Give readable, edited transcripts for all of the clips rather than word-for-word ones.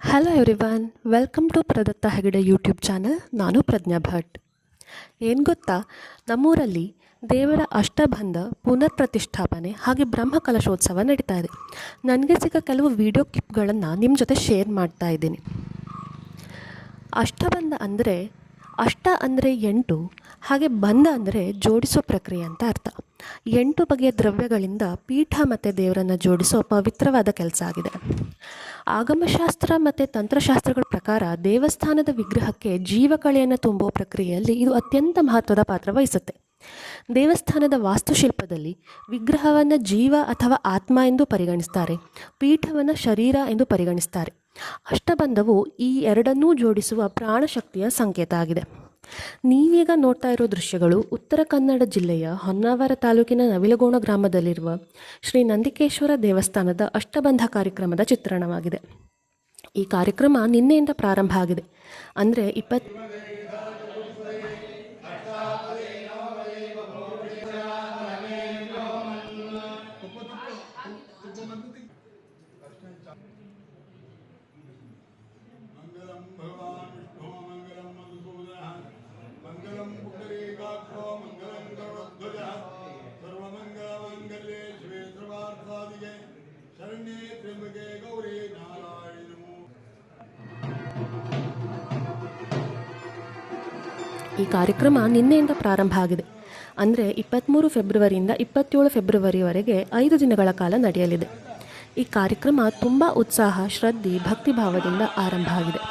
Hello everyone, welcome to Pradatta Hegde YouTube channel. ನಾನು ಪ್ರಜ್ಞಾ ಭಟ್. ಏನು ಗೊತ್ತಾ, ನಮ್ಮೂರಲ್ಲಿ ದೇವರ ಅಷ್ಟಬಂಧ ಪುನರ್ ಪ್ರತಿಷ್ಠಾಪನೆ ಹಾಗೆ ಬ್ರಹ್ಮ ಕಲಶೋತ್ಸವ ನಡೀತಾ ಇದೆ. ನನಗೆ ಸಿಕ್ಕ ಕೆಲವು ವಿಡಿಯೋ ಕ್ಲಿಪ್ಗಳನ್ನು ನಿಮ್ಮ ಜೊತೆ ಶೇರ್ ಮಾಡ್ತಾ ಇದ್ದೀನಿ. ಅಷ್ಟಬಂಧ ಅಂದರೆ ಅಷ್ಟ ಅಂದರೆ 8, ಹಾಗೆ ಬಂಧ ಅಂದರೆ ಜೋಡಿಸೋ ಪ್ರಕ್ರಿಯೆ ಅಂತ ಅರ್ಥ. 8 ಬಗೆಯ ದ್ರವ್ಯಗಳಿಂದ ಪೀಠ ಮತ್ತು ದೇವರನ್ನು ಜೋಡಿಸೋ ಪವಿತ್ರವಾದ ಕೆಲಸ ಆಗಿದೆ. ಆಗಮಶಾಸ್ತ್ರ ಮತ್ತು ತಂತ್ರಶಾಸ್ತ್ರಗಳ ಪ್ರಕಾರ ದೇವಸ್ಥಾನದ ವಿಗ್ರಹಕ್ಕೆ ಜೀವಕಳೆಯನ್ನು ತುಂಬೋ ಪ್ರಕ್ರಿಯೆಯಲ್ಲಿ ಇದು ಅತ್ಯಂತ ಮಹತ್ವದ ಪಾತ್ರ ವಹಿಸುತ್ತೆ. ದೇವಸ್ಥಾನದ ವಾಸ್ತುಶಿಲ್ಪದಲ್ಲಿ ವಿಗ್ರಹವನ್ನು ಜೀವ ಅಥವಾ ಆತ್ಮ ಎಂದು ಪರಿಗಣಿಸ್ತಾರೆ, ಪೀಠವನ್ನು ಶರೀರ ಎಂದು ಪರಿಗಣಿಸ್ತಾರೆ. ಅಷ್ಟಬಂಧವು ಈ ಎರಡನ್ನೂ ಜೋಡಿಸುವ ಪ್ರಾಣಶಕ್ತಿಯ ಸಂಕೇತ ಆಗಿದೆ. ನೀವೀಗ ನೋಡ್ತಾ ಇರೋ ದೃಶ್ಯಗಳು ಉತ್ತರ ಕನ್ನಡ ಜಿಲ್ಲೆಯ ಹೊನ್ನಾವರ ತಾಲೂಕಿನ ನವಿಲಗೋಣ ಗ್ರಾಮದಲ್ಲಿರುವ ಶ್ರೀ ನಂದಿಕೇಶ್ವರ ದೇವಸ್ಥಾನದ ಅಷ್ಟಬಂಧ ಕಾರ್ಯಕ್ರಮದ ಚಿತ್ರಣವಾಗಿದೆ. ಈ ಕಾರ್ಯಕ್ರಮ ನಿನ್ನೆಯಿಂದ ಪ್ರಾರಂಭ ಆಗಿದೆ. ಅಂದರೆ मंगलम भगवान विष्णु मंगलम मधुसूदनः मंगलम पुंडरीकाक्षो मंगलम गरुड़ध्वजः सर्वमंगलमांगल्ये शिवे सर्वार्थसाधिके शरण्ये त्र्यंबके गौरी नारायणी ಈ ಕಾರ್ಯಕ್ರಮ ನಿನ್ನೆಯಿಂದ ಪ್ರಾರಂಭ ಆಗಿದೆ. ಅಂದರೆ 23 ಫೆಬ್ರವರಿಯಿಂದ 27 ಫೆಬ್ರವರಿವರೆಗೆ 5 ದಿನಗಳ ಕಾಲ ನಡೆಯಲಿದೆ. ಈ ಕಾರ್ಯಕ್ರಮ ತುಂಬ ಉತ್ಸಾಹ, ಶ್ರದ್ಧೆ, ಭಕ್ತಿಭಾವದಿಂದ ಆರಂಭ ಆಗಿದೆ.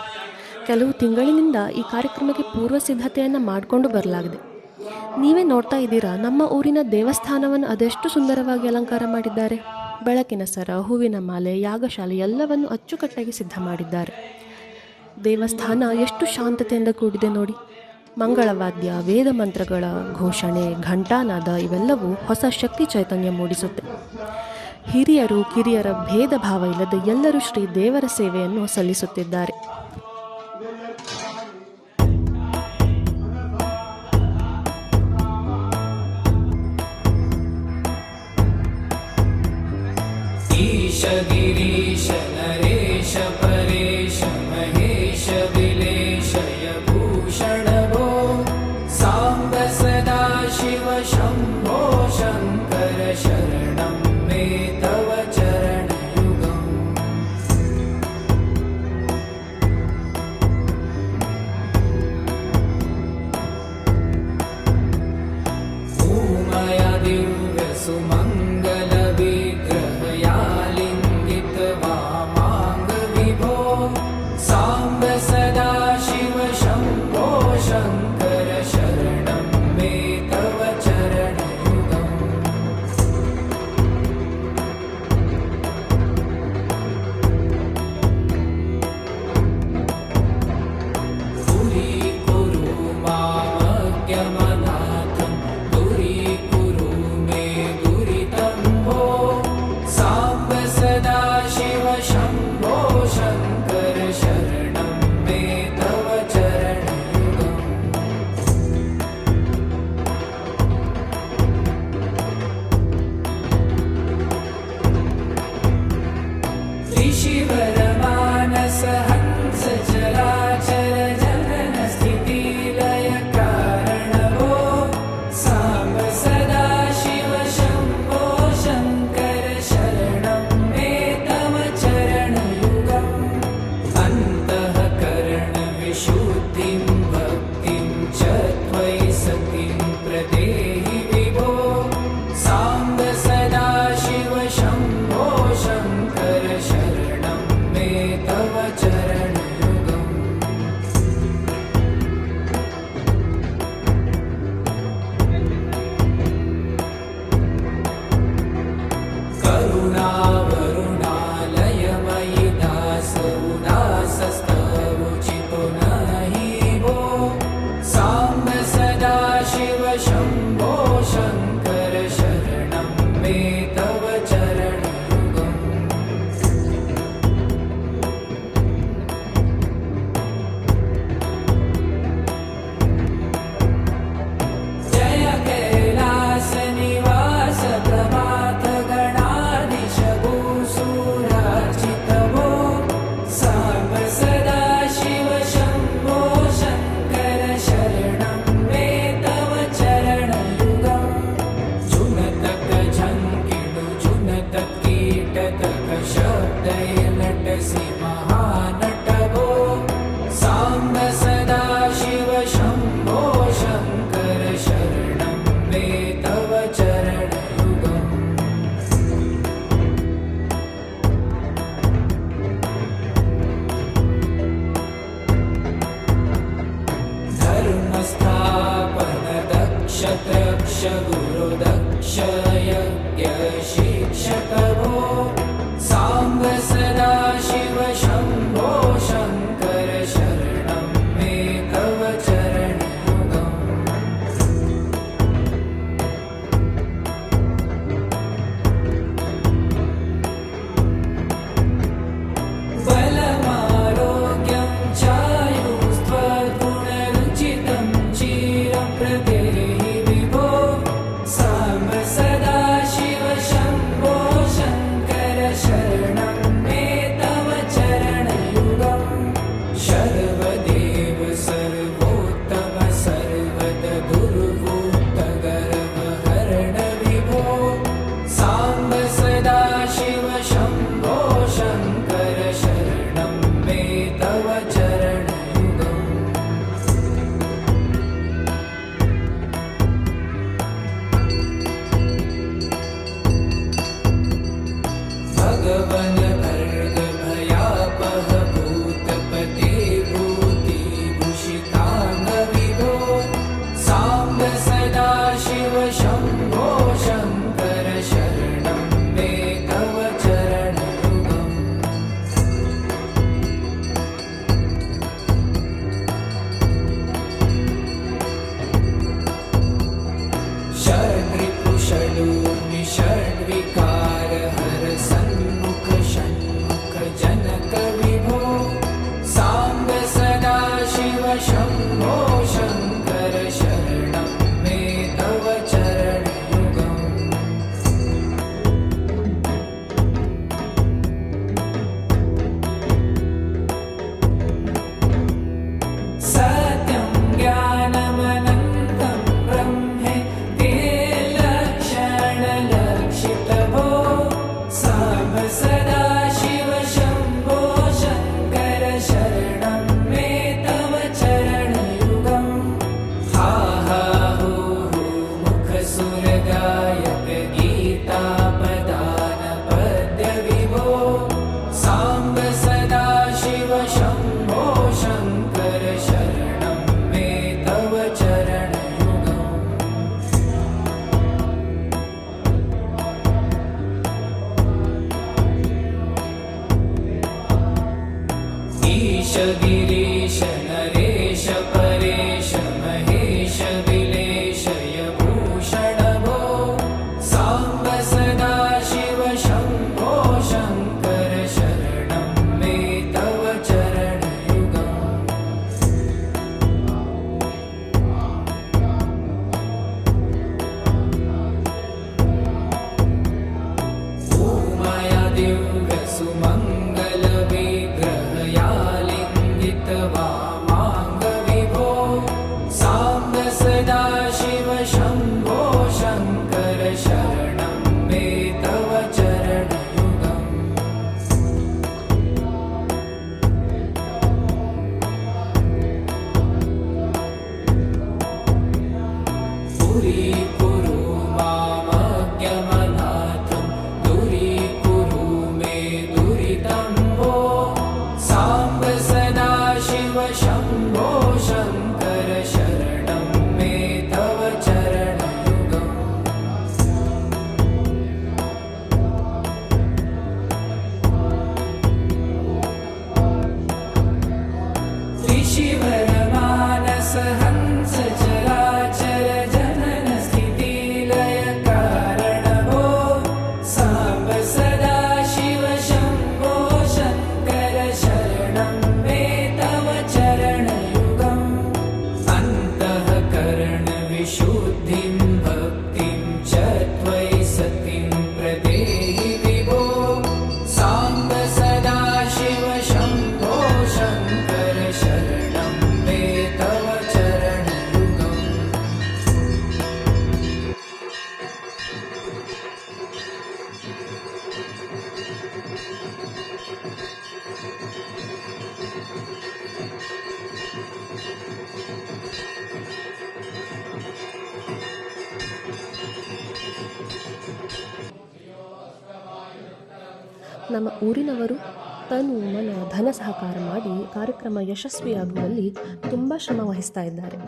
ಕೆಲವು ತಿಂಗಳಿನಿಂದ ಈ ಕಾರ್ಯಕ್ರಮಕ್ಕೆ ಪೂರ್ವ ಸಿದ್ಧತೆಯನ್ನು ಮಾಡಿಕೊಂಡು ಬರಲಾಗಿದೆ. ನೀವೇ ನೋಡ್ತಾ ಇದ್ದೀರಾ, ನಮ್ಮ ಊರಿನ ದೇವಸ್ಥಾನವನ್ನು ಅದೆಷ್ಟು ಸುಂದರವಾಗಿ ಅಲಂಕಾರ ಮಾಡಿದ್ದಾರೆ. ಬೆಳಕಿನ ಸರ, ಹೂವಿನ ಮಾಲೆ, ಯಾಗಶಾಲೆ ಎಲ್ಲವನ್ನು ಅಚ್ಚುಕಟ್ಟಾಗಿ ಸಿದ್ಧ ಮಾಡಿದ್ದಾರೆ. ದೇವಸ್ಥಾನ ಎಷ್ಟು ಶಾಂತತೆಯಿಂದ ಕೂಡಿದೆ ನೋಡಿ. ಮಂಗಳವಾದ್ಯ, ವೇದ ಮಂತ್ರಗಳ ಘೋಷಣೆ, ಘಂಟಾನಾದ ಇವೆಲ್ಲವೂ ಹೊಸ ಶಕ್ತಿ ಚೈತನ್ಯ ಮೂಡಿಸುತ್ತೆ. ಹಿರಿಯರು ಕಿರಿಯರ ಭೇದ ಭಾವ ಇಲ್ಲದೆ ಎಲ್ಲರೂ ಶ್ರೀ ದೇವರ ಸೇವೆಯನ್ನು ಸಲ್ಲಿಸುತ್ತಿದ್ದಾರೆ. ಈಶ ಗಿರೀಶ ನರೇಶ ಪರೇಶ ಮಹೇಶ ವಿಲೇಶಯ ಭೂಷಣವೋ ಸಾಂಬ ಸದಾ ಶಿವ ಶಂಭೋ ಶಂಕರ ಶರಣಂ ಮೇ ತವ ಚರಣಯುಗಂ. वेटसि महानटभो साम्ब सदा शिव शम्भो शङ्कर शरणं मे तव चरणयुगम् धर्मस्थापन दक्ष त्रक्ष गुरुदक्ष यज्ञ शिक्षक भो साम्ब सदा शिव शम्भो शङ्कर शरणं मे तव चरणयुगम् बलमारोग्यं चायुस्त्वगुणरुचितं चिरं प्रदेहि विभो साम्ब सदा शिव शम्भो शङ्कर शरणं मे तव चरणयुगम् सर्वदेव सर्वोत्तम सर्वद दुर्वूत गर्वहरण विभो साम्ब सदा शिव शम्भो शङ्कर शरणं मे तव चरणयुगम् भगवन् भर्ग भयापह भूतपते भूतिभूषिताङ्ग विभो साम्ब सदा शिव शम्भो शङ्कर शरणं मे तव चरणयुगम् षड्रिपुषडूर्मि षड्विकार हर सन्मुख षण्मुख जनक विभो साम्ब सदा शिव शम्भो शङ्कर शरणं मे तव चरणयुगम् सत्यं ज्ञानमनन्तं ब्रह्मे ते लक्षणलक्षितभो साम्ब सदा शिव शम्भो शङ्कर शरणं मे तव चरणयुगम् हा हा हू हू मुखसुरगायक गीतापदान पद्य विभो साम्ब सदा शिव शम्भो शङ्कर शरणं मे तव चरणयुगम् ईश गिरीश नरेश परेश महेश विलेशय भूषण भो साम्ब सदा शिव शम्भो शङ्कर शरणं मे तव चरणयुगम् उमया दिव्य सुमङ्गल विग्रहया लिङ्गित वाम ನಮ್ಮ ಊರಿನವರು ತನು ಮನ ಧನ ಸಹಕಾರ ಮಾಡಿ ಕಾರ್ಯಕ್ರಮ ಯಶಸ್ವಿಯಾಗುವಲ್ಲಿ ತುಂಬ ಶ್ರಮ ವಹಿಸ್ತಾ ಇದ್ದಾರೆ.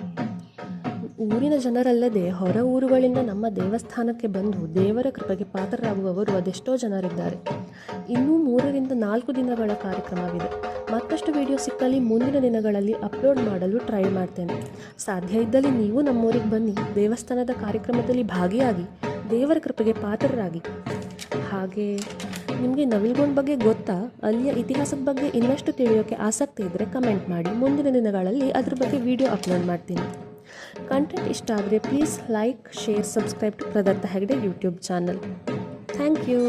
ಊರಿನ ಜನರಲ್ಲದೆ ಹೊರ ಊರುಗಳಿಂದ ನಮ್ಮ ದೇವಸ್ಥಾನಕ್ಕೆ ಬಂದು ದೇವರ ಕೃಪೆಗೆ ಪಾತ್ರರಾಗುವವರು ಅದೆಷ್ಟೋ ಜನರಿದ್ದಾರೆ. ಇನ್ನೂ 3ರಿಂದ 4 ದಿನಗಳ ಕಾರ್ಯಕ್ರಮವಿದೆ. ಮತ್ತಷ್ಟು ವಿಡಿಯೋ ಸಿಕ್ಕಲ್ಲಿ ಮುಂದಿನ ದಿನಗಳಲ್ಲಿ ಅಪ್ಲೋಡ್ ಮಾಡಲು ಟ್ರೈ ಮಾಡ್ತೇನೆ. ಸಾಧ್ಯ ಇದ್ದಲ್ಲಿ ನೀವು ನಮ್ಮೂರಿಗೆ ಬನ್ನಿ, ದೇವಸ್ಥಾನದ ಕಾರ್ಯಕ್ರಮದಲ್ಲಿ ಭಾಗಿಯಾಗಿ ದೇವರ ಕೃಪೆಗೆ ಪಾತ್ರರಾಗಿ. ಹಾಗೆ ನಿಮಗೆ ನವಿಲ್ಗೊಂಡ್ ಬಗ್ಗೆ ಗೊತ್ತಾ? ಅಲ್ಲಿಯ ಇತಿಹಾಸದ ಬಗ್ಗೆ ಇನ್ನಷ್ಟು ತಿಳಿಯೋಕ್ಕೆ ಆಸಕ್ತಿ ಇದ್ದರೆ ಕಮೆಂಟ್ ಮಾಡಿ. ಮುಂದಿನ ದಿನಗಳಲ್ಲಿ ಅದ್ರ ಬಗ್ಗೆ ವಿಡಿಯೋ ಅಪ್ಲೋಡ್ ಮಾಡ್ತೀನಿ. ಕಂಟೆಂಟ್ ಇಷ್ಟ ಆದರೆ please like, share, subscribe to Pradatta Hegde YouTube channel. Thank you.